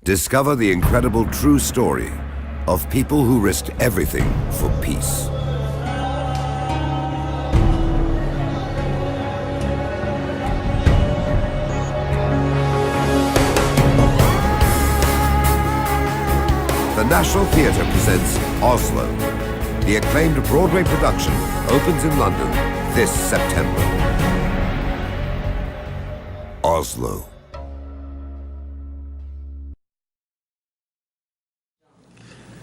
Discover the incredible true story of people who risked everything for peace. The National Theatre presents Oslo. The acclaimed Broadway production opens in London this September. Oslo.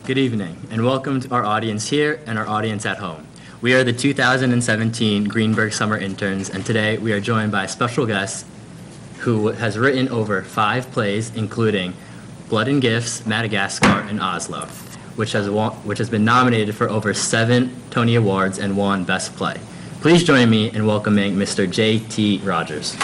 Good evening, and welcome to our audience here and our audience at home. We are the 2017 Greenburgh Summer Interns, and today we are joined by a special guest who has written over 5 plays, including Blood and Gifts, Madagascar, and Oslo, which has been nominated for over 7 Tony Awards and won Best Play. Please join me in welcoming Mr. J.T. Rogers.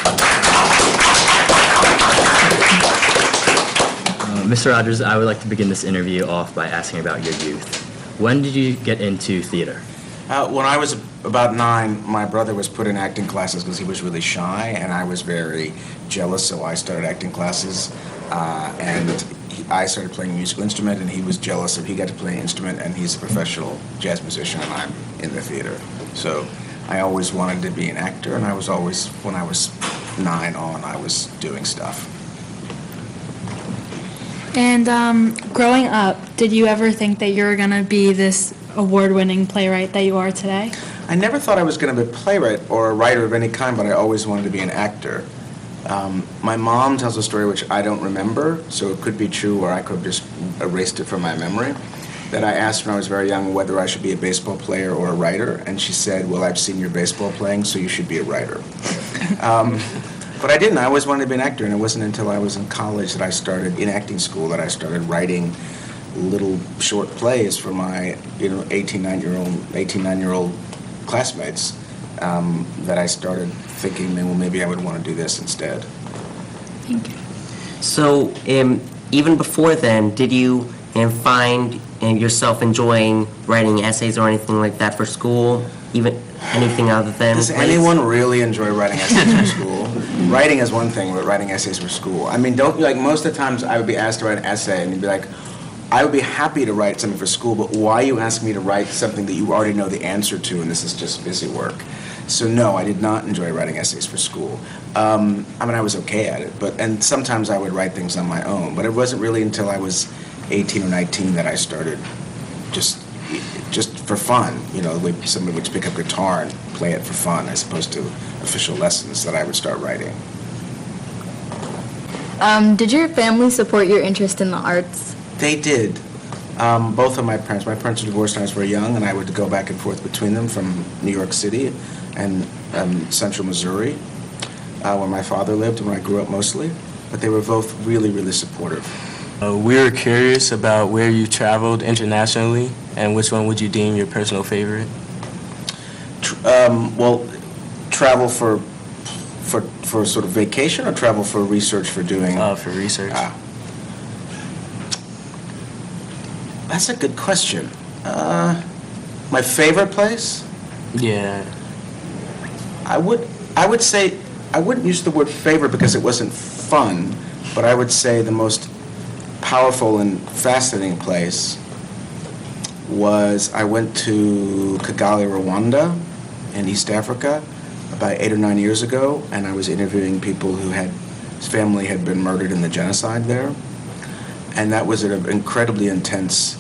Mr. Rogers, I would like to begin this interview off by asking about your youth. When did you get into theater? When I was about 9, my brother was put in acting classes because he was really shy, and I was very jealous, so I started acting classes. I started playing a musical instrument, and he was jealous, so he got to play an instrument, and he's a professional jazz musician, and I'm in the theater. So I always wanted to be an actor, and I was always, when I was 9 on, I was doing stuff. And growing up, did you ever think that you were going to be this award-winning playwright that you are today? I never thought I was going to be a playwright or a writer of any kind, but I always wanted to be an actor. My mom tells a story which I don't remember, so it could be true or I could have just erased it from my memory, that I asked when I was very young whether I should be a baseball player or a writer, and she said, well, I've seen your baseball playing, so you should be a writer. But I didn't. I always wanted to be an actor, and it wasn't until I was in college that I started, in acting school, that I started writing little short plays for my 18, 9-year-old classmates, that I started thinking, well, maybe I would want to do this instead. Thank you. So, even before then, did you find yourself enjoying writing essays or anything like that for school? Even anything other than Does plays? anyone really enjoy writing essays for school? Writing is one thing, but writing essays for school. I mean, most of the times I would be asked to write an essay, and you'd be like, I would be happy to write something for school, but why you ask me to write something that you already know the answer to, and this is just busy work? So no, I did not enjoy writing essays for school. I mean, I was okay at it, and sometimes I would write things on my own, but it wasn't really until I was 18 or 19 that I started just for fun. Somebody would pick up a guitar and play it for fun as opposed to official lessons, that I would start writing. Did your family support your interest in the arts? They did. Both of my parents. My parents were divorced when I was very young, and I would go back and forth between them from New York City and central Missouri, where my father lived and where I grew up mostly. But they were both really, really supportive. We were curious about where you traveled internationally, and which one would you deem your personal favorite? Well, travel for sort of vacation, or travel for research for doing? For research. That's a good question. My favorite place? Yeah. I would say, I wouldn't use the word favorite because it wasn't fun, but I would say the most powerful and fascinating place was, I went to Kigali, Rwanda in East Africa about 8 or 9 years ago, and I was interviewing people whose family had been murdered in the genocide there. And that was an incredibly intense,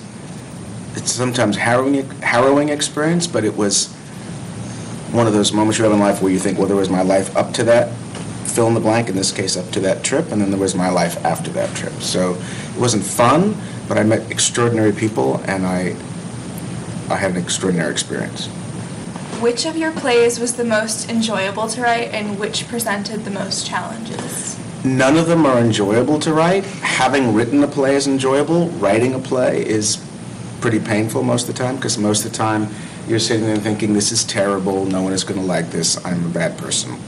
it's sometimes harrowing experience, but it was one of those moments you have in life where you think, well, there was my life up to that, fill in the blank, in this case up to that trip, and then there was my life after that trip. So it wasn't fun, but I met extraordinary people, and I had an extraordinary experience. Which of your plays was the most enjoyable to write, and which presented the most challenges? None of them are enjoyable to write. Having written a play is enjoyable. Writing a play is pretty painful most of the time, because most of the time you're sitting there thinking, this is terrible, no one is going to like this, I'm a bad person.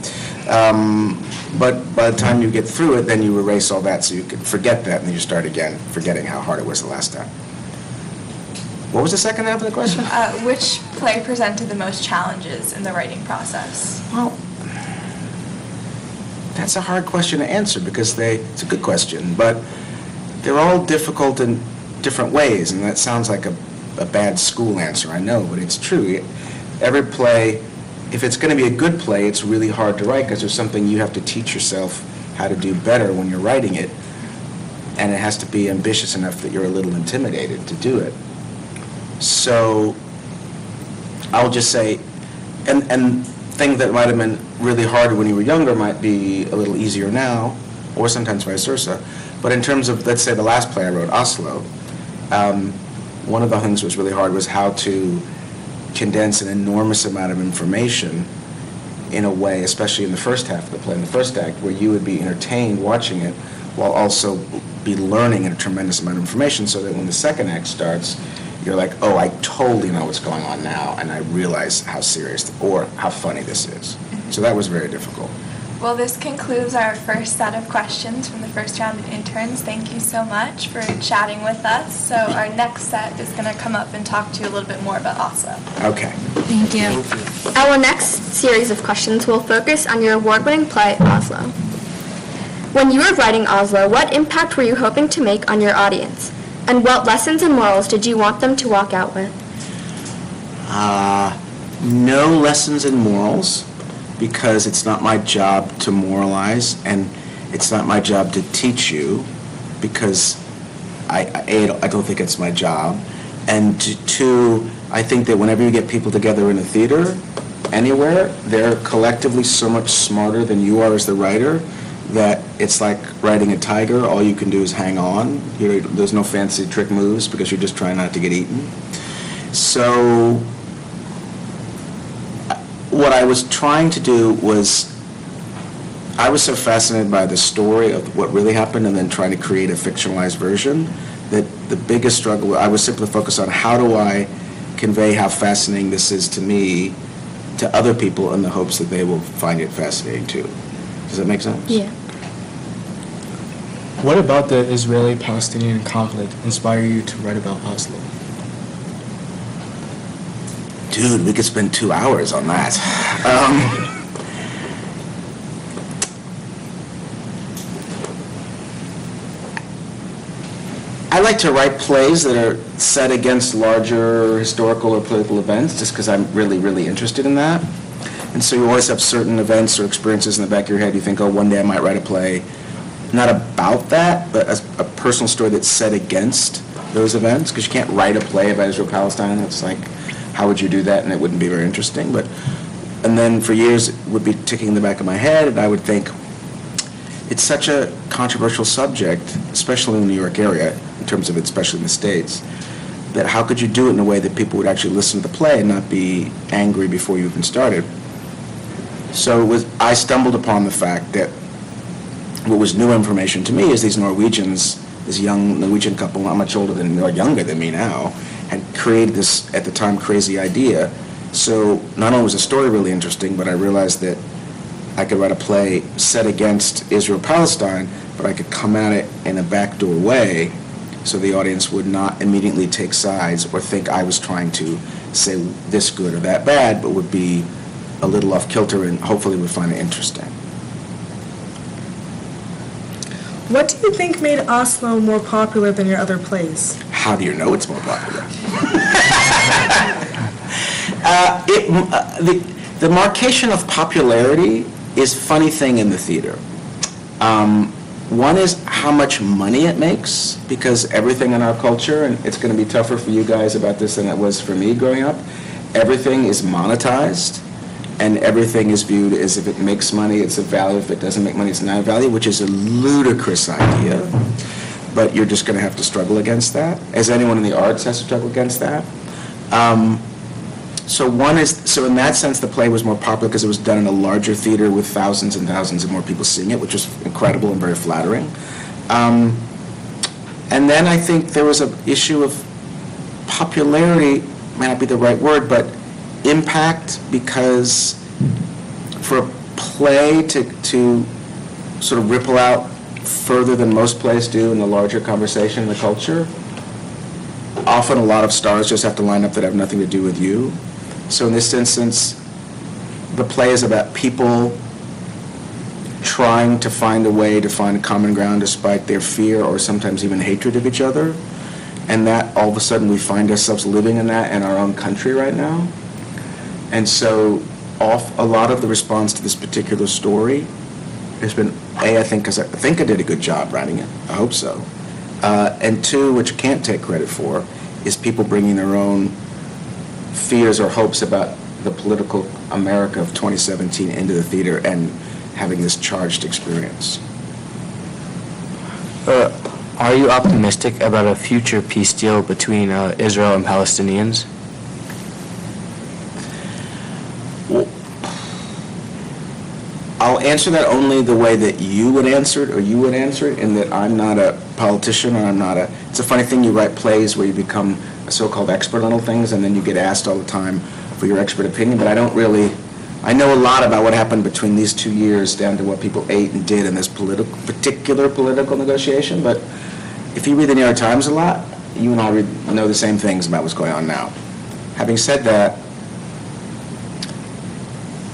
But by the time you get through it, then you erase all that so you can forget that, and then you start again, forgetting how hard it was the last time. What was the second half of the question? Which play presented the most challenges in the writing process? Well, that's a hard question to answer because it's a good question, but they're all difficult in different ways, and that sounds like a bad school answer, I know, but it's true. Every play, if it's going to be a good play, it's really hard to write because there's something you have to teach yourself how to do better when you're writing it, and it has to be ambitious enough that you're a little intimidated to do it. So I'll just say, and things that might have been really hard when you were younger might be a little easier now, or sometimes vice versa. But in terms of, let's say, the last play I wrote, Oslo, one of the things that was really hard was how to condense an enormous amount of information in a way, especially in the first half of the play, in the first act, where you would be entertained watching it while also be learning a tremendous amount of information, so that when the second act starts, you're like, oh, I totally know what's going on now, and I realize how serious or how funny this is. So that was very difficult. Well, this concludes our first set of questions from the first round of interns. Thank you so much for chatting with us. So our next set is going to come up and talk to you a little bit more about Oslo. Okay. Thank you. Our next series of questions will focus on your award-winning play, Oslo. When you were writing Oslo, what impact were you hoping to make on your audience? And what lessons and morals did you want them to walk out with? No lessons in morals, because it's not my job to moralize, and it's not my job to teach you, because I don't think it's my job. And two, I think that whenever you get people together in a theater, anywhere, they're collectively so much smarter than you are as the writer, that it's like riding a tiger. All you can do is hang on. There's no fancy trick moves because you're just trying not to get eaten. So what I was trying to do was, I was so fascinated by the story of what really happened and then trying to create a fictionalized version, that the biggest struggle, I was simply focused on how do I convey how fascinating this is to me to other people in the hopes that they will find it fascinating too. Does that make sense? Yeah. What about the Israeli-Palestinian conflict inspired you to write about Oslo? Dude, we could spend 2 hours on that. I like to write plays that are set against larger historical or political events, just because I'm really, really interested in that. And so you always have certain events or experiences in the back of your head. You think, oh, one day I might write a play, not about that, but a personal story that's set against those events, because you can't write a play about Israel Palestine. It's like, how would you do that? And it wouldn't be very interesting. And then for years, it would be ticking in the back of my head, and I would think, it's such a controversial subject, especially in the New York area, in terms of it, especially in the States, that how could you do it in a way that people would actually listen to the play and not be angry before you even started? So I stumbled upon the fact that what was new information to me is these Norwegians, this young Norwegian couple, not much older than me, or younger than me now, had created this, at the time, crazy idea. So not only was the story really interesting, but I realized that I could write a play set against Israel Palestine, but I could come at it in a backdoor way so the audience would not immediately take sides or think I was trying to say this good or that bad, but would be a little off kilter and hopefully would find it interesting. What do you think made Oslo more popular than your other plays? How do you know it's more popular? The marcation of popularity is a funny thing in the theater. One is how much money it makes, because everything in our culture, and it's going to be tougher for you guys about this than it was for me growing up, everything is monetized, and everything is viewed as if it makes money, it's a value. If it doesn't make money, it's not a value, which is a ludicrous idea. But you're just going to have to struggle against that, as anyone in the arts has to struggle against that. So in that sense, the play was more popular because it was done in a larger theater with thousands and thousands of more people seeing it, which was incredible and very flattering. And then I think there was an issue of popularity, may not be the right word, but impact, because for a play to sort of ripple out further than most plays do in the larger conversation in the culture, often a lot of stars just have to line up that have nothing to do with you. So in this instance, the play is about people trying to find a way to find a common ground despite their fear or sometimes even hatred of each other. And that all of a sudden we find ourselves living in that in our own country right now. And so a lot of the response to this particular story has been, A, I think I did a good job writing it. I hope so. And two, which I can't take credit for, is people bringing their own fears or hopes about the political America of 2017 into the theater and having this charged experience. Are you optimistic about a future peace deal between Israel and Palestinians? Well, I'll answer that only the way that you would answer it, or you would answer it, in that I'm not a politician, or it's a funny thing, you write plays where you become a so-called expert on little things, and then you get asked all the time for your expert opinion, but I know a lot about what happened between these 2 years down to what people ate and did in this particular political negotiation, but if you read the New York Times a lot, you and I know the same things about what's going on now. Having said that,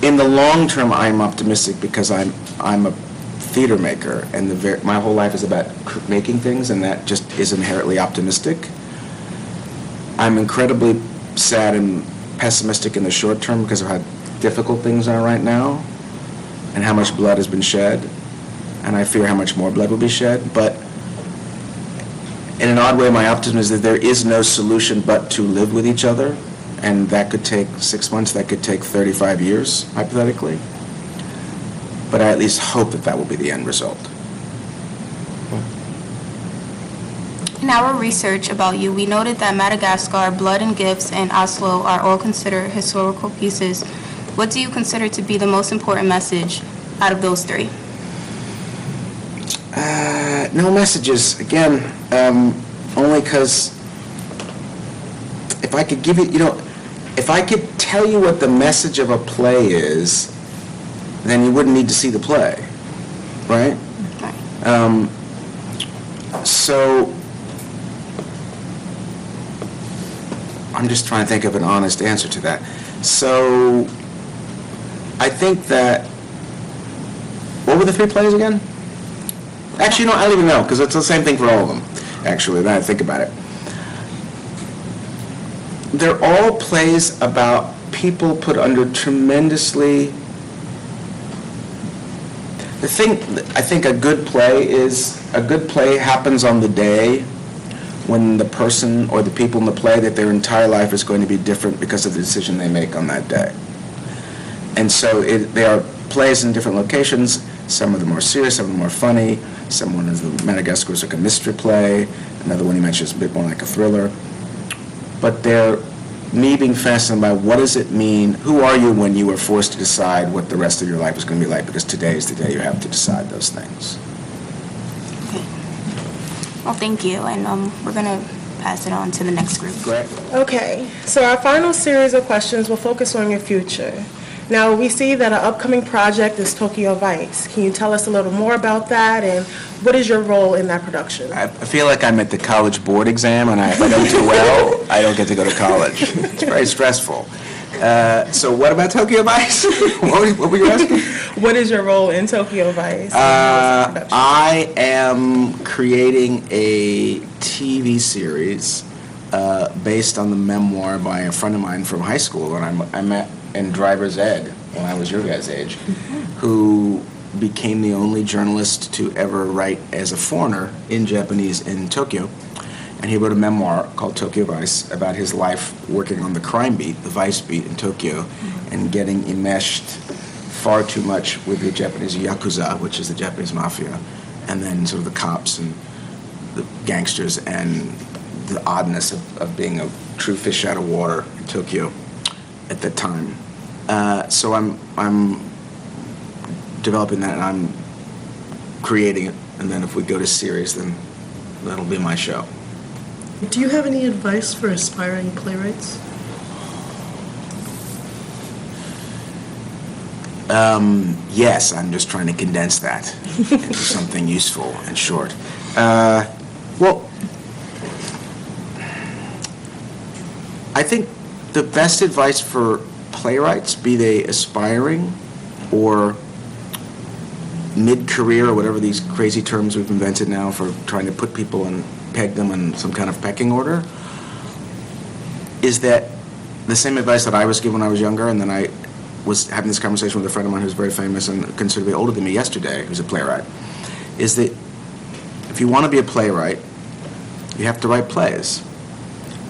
in the long term, I'm optimistic because I'm a theater maker, and my whole life is about making things, and that just is inherently optimistic. I'm incredibly sad and pessimistic in the short term because of how difficult things are right now and how much blood has been shed, and I fear how much more blood will be shed. But in an odd way, my optimism is that there is no solution but to live with each other, and that could take 6 months, that could take 35 years, hypothetically. But I at least hope that will be the end result. In our research about you, we noted that Madagascar, Blood and Gifts, and Oslo are all considered historical pieces. What do you consider to be the most important message out of those three? No messages, again, only because if I could give you, if I could tell you what the message of a play is, then you wouldn't need to see the play, right? So I'm just trying to think of an honest answer to that. So I think that, what were the three plays again? Actually, I don't even know, because it's the same thing for all of them, actually, now that I think about it. They're all plays about people put under tremendously... The thing, I think a good play happens on the day when the person or the people in the play that their entire life is going to be different because of the decision they make on that day. And so they are plays in different locations. Some of them are serious, some of them are funny. Someone is the Madagascar is like a mystery play. Another one he mentions is a bit more like a thriller. But they're me being fascinated by what does it mean, who are you when you are forced to decide what the rest of your life is going to be like, because today is the day you have to decide those things. Okay. Well, thank you, and we're going to pass it on to the next group. Great. Okay, so our final series of questions will focus on your future. Now, we see that an upcoming project is Tokyo Vice. Can you tell us a little more about that, and what is your role in that production? I feel like I'm at the college board exam, and if I don't do well, I don't get to go to college. It's very stressful. So what about Tokyo Vice? What were you asking? What is your role in Tokyo Vice? I am creating a TV series based on the memoir by a friend of mine from high school when I met in driver's ed when I was your guys' age, who became the only journalist to ever write as a foreigner in Japanese in Tokyo. And he wrote a memoir called Tokyo Vice about his life working on the crime beat, the vice beat in Tokyo, and getting enmeshed far too much with the Japanese Yakuza, which is the Japanese mafia, and then sort of the cops and the gangsters and the oddness of being a true fish out of water in Tokyo at that time. So I'm developing that, and I'm creating it, and then if we go to series, then that'll be my show. Do you have any advice for aspiring playwrights? Yes, I'm just trying to condense that into something useful and short. Well, I think the best advice for playwrights, be they aspiring or mid-career, or whatever these crazy terms we've invented now for trying to put people and peg them in some kind of pecking order, is that the same advice that I was given when I was younger, and then I was having this conversation with a friend of mine who's very famous and considerably older than me yesterday, who's a playwright, is that if you want to be a playwright, you have to write plays.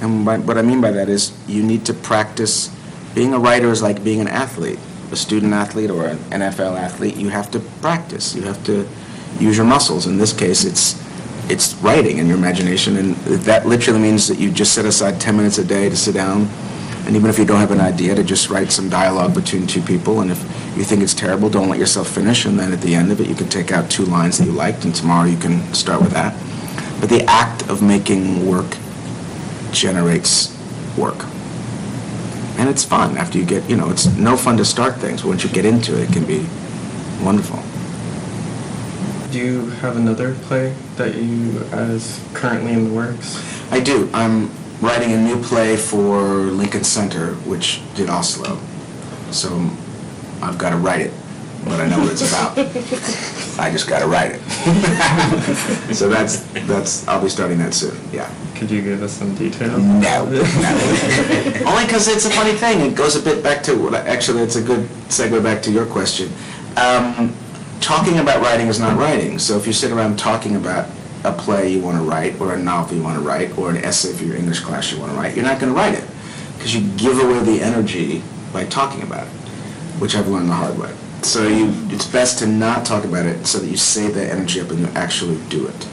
And what I mean by that is you need to practice. Being a writer is like being an athlete, a student athlete or an NFL athlete. You have to practice. You have to use your muscles. In this case, it's writing and your imagination, and that literally means that you just set aside 10 minutes a day to sit down, and even if you don't have an idea, to just write some dialogue between two people, and if you think it's terrible, don't let yourself finish, and then at the end of it, you can take out 2 lines that you liked, and tomorrow you can start with that. But the act of making work generates work. And it's fun after you get, it's no fun to start things, but once you get into it, it can be wonderful. Do you have another play that you is currently in the works? I do. I'm writing a new play for Lincoln Center, which did Oslo. So I've got to write it, but I know what it's about. I just got to write it. So that's I'll be starting that soon, yeah. Could you give us some detail? No. Only because it's a funny thing. It goes a bit back to, actually it's a good segue back to your question. Talking about writing is not writing. So if you sit around talking about a play you want to write, or a novel you want to write, or an essay for your English class you want to write, you're not going to write it. Because you give away the energy by talking about it, which I've learned the hard way. So it's best to not talk about it so that you save that energy up and you actually do it.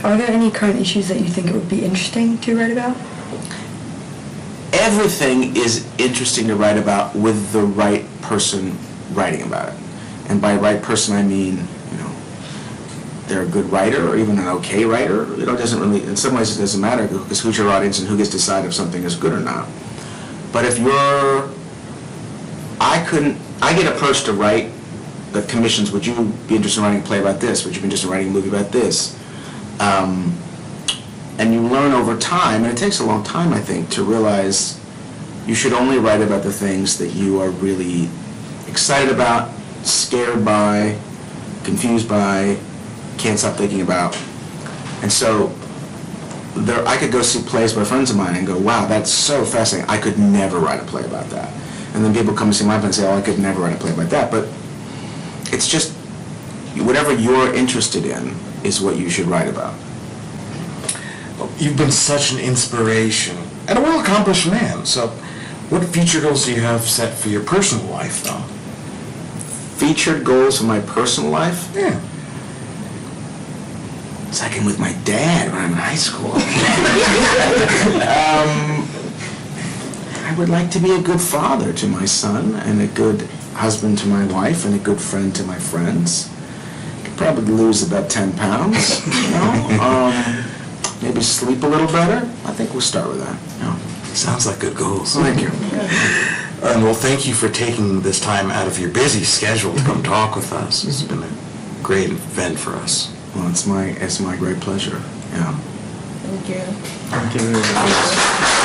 Are there any current issues that you think it would be interesting to write about? Everything is interesting to write about with the right person writing about it. And by right person, I mean, they're a good writer or even an okay writer. It doesn't really, in some ways it doesn't matter because who's your audience and who gets to decide if something is good or not. But if I get approached to write the commissions, would you be interested in writing a play about this? Would you be interested in writing a movie about this? And you learn over time, and it takes a long time, I think, to realize you should only write about the things that you are really excited about, scared by, confused by, can't stop thinking about. And so I could go see plays by friends of mine and go, wow, that's so fascinating. I could never write a play about that. And then people come to see my play and say, oh, I could never write a play about that. But it's just whatever you're interested in is what you should write about. Well, you've been such an inspiration and a well-accomplished man. So what future goals do you have set for your personal life, though? Featured goals for my personal life? Yeah. Second with my dad when I'm in high school. I would like to be a good father to my son, and a good husband to my wife, and a good friend to my friends. Could probably lose about 10 pounds, maybe sleep a little better. I think we'll start with that. Sounds like good goals. Thank you. And well, thank you for taking this time out of your busy schedule to come talk with us. It's been a great event for us. Well, it's my great pleasure. Yeah. Thank you. Thank you.